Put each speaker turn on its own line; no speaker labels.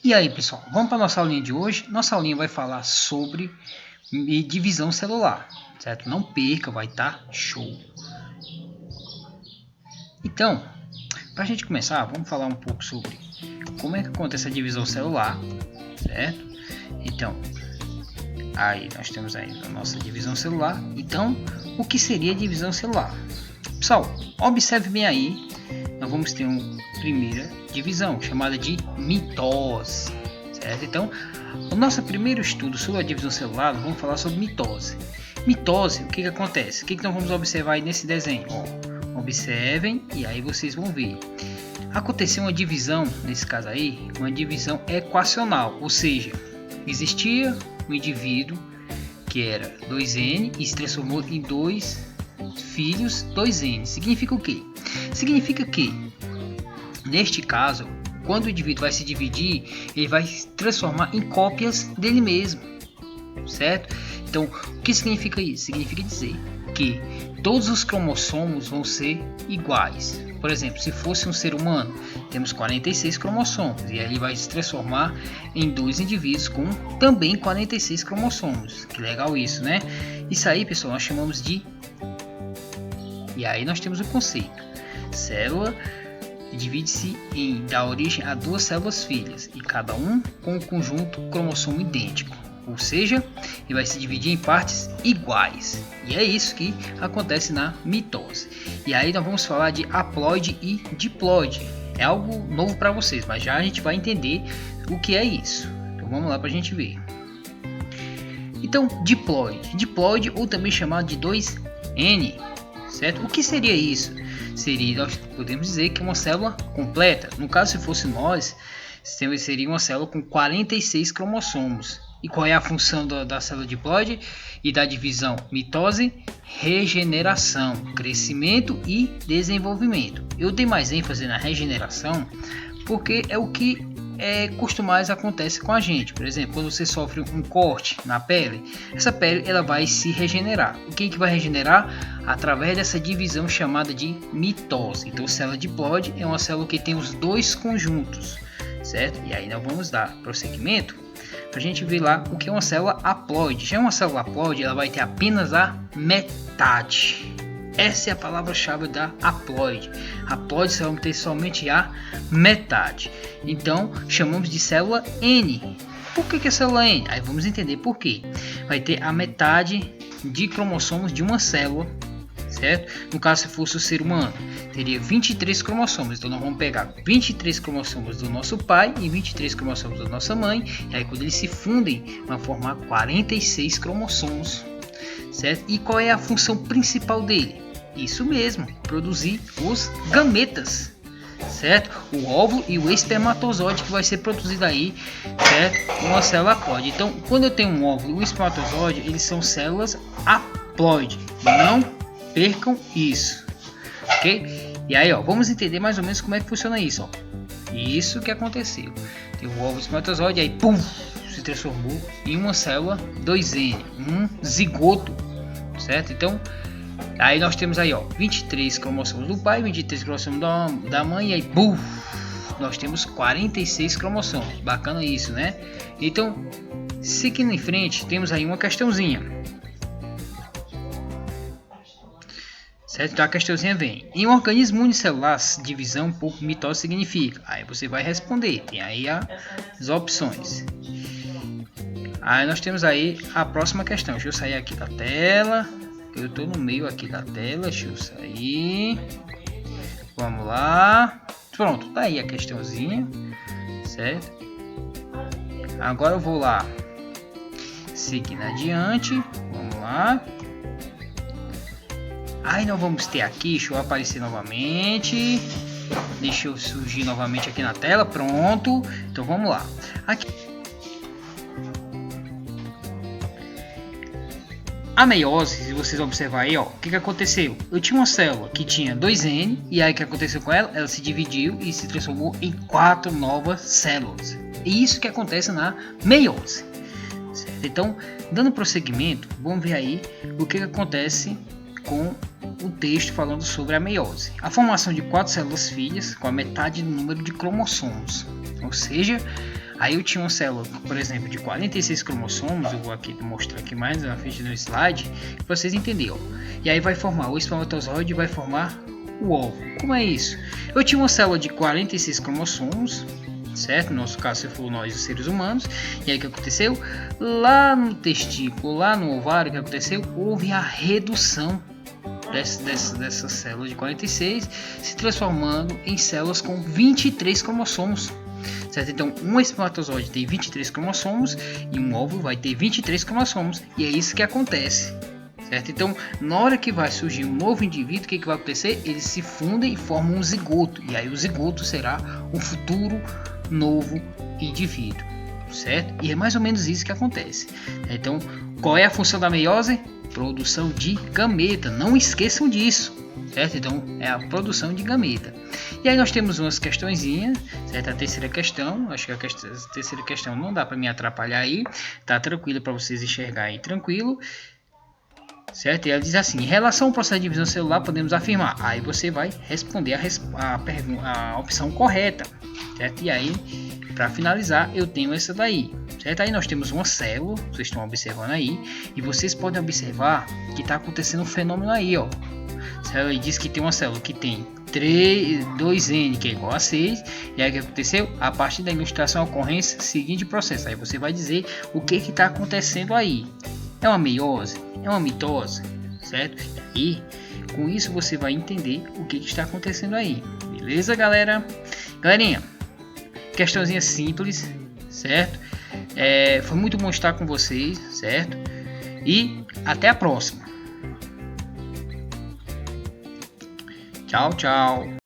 E aí, pessoal, vamos para a nossa aulinha de hoje. Nossa aulinha vai falar sobre divisão celular, certo? Não perca, vai estar show. Então, para a gente começar, vamos falar um pouco sobre como é que acontece a divisão celular, certo? Então, aí nós temos aí a nossa divisão celular. Então, o que seria a divisão celular? Pessoal, observe bem aí, nós vamos ter uma primeira divisão chamada de mitose, certo? Então, o nosso primeiro estudo sobre a divisão celular, nós vamos falar sobre mitose. Mitose, o que acontece? O que nós vamos observar aí nesse desenho? Ó, observem e aí vocês vão ver. Aconteceu uma divisão, nesse caso aí, uma divisão equacional, ou seja, existia um indivíduo que era 2N e se transformou em dois filhos 2N. Significa o quê? Significa que, neste caso, quando o indivíduo vai se dividir, ele vai se transformar em cópias dele mesmo, certo? Então, o que significa isso? Significa dizer que todos os cromossomos vão ser iguais. Por exemplo, se fosse um ser humano, temos 46 cromossomos e aí ele vai se transformar em dois indivíduos com também 46 cromossomos. Que legal isso, né? Isso aí, pessoal, nós chamamos de... E aí nós temos o conceito. Célula divide-se em dá origem a duas células filhas e cada um com um conjunto cromossomo idêntico. Ou seja, ele vai se dividir em partes iguais. E é isso que acontece na mitose. E aí nós vamos falar de haploide e diploide. É algo novo para vocês, mas já a gente vai entender o que é isso. Então vamos lá para a gente ver. Então, diploide. Diploide, ou também chamado de 2N. Certo? O que seria isso? Nós podemos dizer que é uma célula completa. No caso, se fosse nós, seria uma célula com 46 cromossomos. E qual é a função da célula diploide e da divisão? Mitose, regeneração, crescimento e desenvolvimento. Eu dei mais ênfase na regeneração porque é o que costumais acontece com a gente. Por exemplo, quando você sofre um corte na pele, essa pele ela vai se regenerar. O que vai regenerar? Através dessa divisão chamada de mitose. Então, a célula diploide é uma célula que tem os dois conjuntos, certo? E aí nós vamos dar prosseguimento para a gente ver lá o que é uma célula haploide. Já uma célula haploide, ela vai ter apenas a metade. Essa é a palavra-chave da haploide. Haploide vai ter somente a metade. Então, chamamos de célula N. Por que é célula N? Aí vamos entender por quê. Vai ter a metade de cromossomos de uma célula, certo? No caso, se fosse o ser humano, teria 23 cromossomos. Então, nós vamos pegar 23 cromossomos do nosso pai e 23 cromossomos da nossa mãe. E aí, quando eles se fundem, vão formar 46 cromossomos, certo? E qual é a função principal dele? Isso mesmo, produzir os gametas, certo? O óvulo e o espermatozoide que vai ser produzido aí, certo? Uma célula haploide. Então, quando eu tenho um óvulo e um espermatozoide, eles são células haploide. Não percam isso, ok? E aí, ó, vamos entender mais ou menos como é que funciona isso, ó. Isso que aconteceu. Tem o óvulo e o espermatozoide, aí pum, se transformou em uma célula 2N, um zigoto, certo? Então, aí nós temos aí, ó, 23 cromossomos do pai, 23 cromossomos da mãe, e aí, buf, nós temos 46 cromossomos. Bacana isso, né? Então, seguindo em frente, temos aí uma questãozinha. Certo? Então a questãozinha vem. Em um organismo unicelular, divisão por mitose significa? Aí você vai responder. Tem aí as opções. Aí nós temos aí a próxima questão. Deixa eu sair aqui da tela. Eu estou no meio aqui da tela. Deixa eu sair. Vamos lá. Pronto, tá aí a questãozinha. Certo? Agora eu vou lá. Seguindo adiante. Vamos lá. Aí nós vamos ter aqui, deixa eu aparecer novamente, deixa eu surgir novamente aqui na tela, pronto, então vamos lá. Aqui. A meiose, se vocês observarem aí, ó, o que aconteceu? Eu tinha uma célula que tinha 2N, e aí o que aconteceu com ela? Ela se dividiu e se transformou em 4 novas células. É isso que acontece na meiose. Certo? Então, dando prosseguimento, vamos ver aí o que acontece com o texto falando sobre a meiose. A formação de 4 células filhas com a metade do número de cromossomos. Ou seja, Aí eu tinha uma célula, por exemplo, de 46 cromossomos, eu vou aqui mostrar aqui mais na frente do slide, para vocês entenderem. E aí vai formar o espermatozoide e vai formar o óvulo. Como é isso? Eu tinha uma célula de 46 cromossomos, certo? No nosso caso, se for nós, os seres humanos. E aí o que aconteceu? Lá no testículo, lá no ovário, o que aconteceu? Houve a redução dessa célula de 46, se transformando em células com 23 cromossomos. Certo? Então, um espermatozoide tem 23 cromossomos e um óvulo vai ter 23 cromossomos. E é isso que acontece. Certo? Então, na hora que vai surgir um novo indivíduo, o que vai acontecer? Eles se fundem e formam um zigoto. E aí o zigoto será o futuro novo indivíduo. Certo? E é mais ou menos isso que acontece. Então, qual é a função da meiose? Produção de gameta. Não esqueçam disso. Certo? Então, é a produção de gameta. E aí nós temos umas questõezinhas, certo? A terceira questão, acho que a terceira questão não dá para me atrapalhar aí, tá tranquilo para vocês enxergarem tranquilo. Certo? E ela diz assim: em relação ao processo de divisão celular, podemos afirmar. Aí você vai responder a opção correta. Certo? E aí, para finalizar, eu tenho essa daí. Certo? Aí nós temos uma célula, vocês estão observando aí, e vocês podem observar que está acontecendo um fenômeno aí, ó. Ele diz que tem uma célula que tem 2N, que é igual a 6, e aí o que aconteceu? A partir da ilustração ocorrência seguinte processo. Aí você vai dizer o que está acontecendo aí. É uma meiose? É uma mitose? Certo? E com isso você vai entender o que está acontecendo aí. Beleza, galera? Galerinha, questãozinha simples, certo? Foi muito bom estar com vocês, certo? E até a próxima. Tchau, tchau.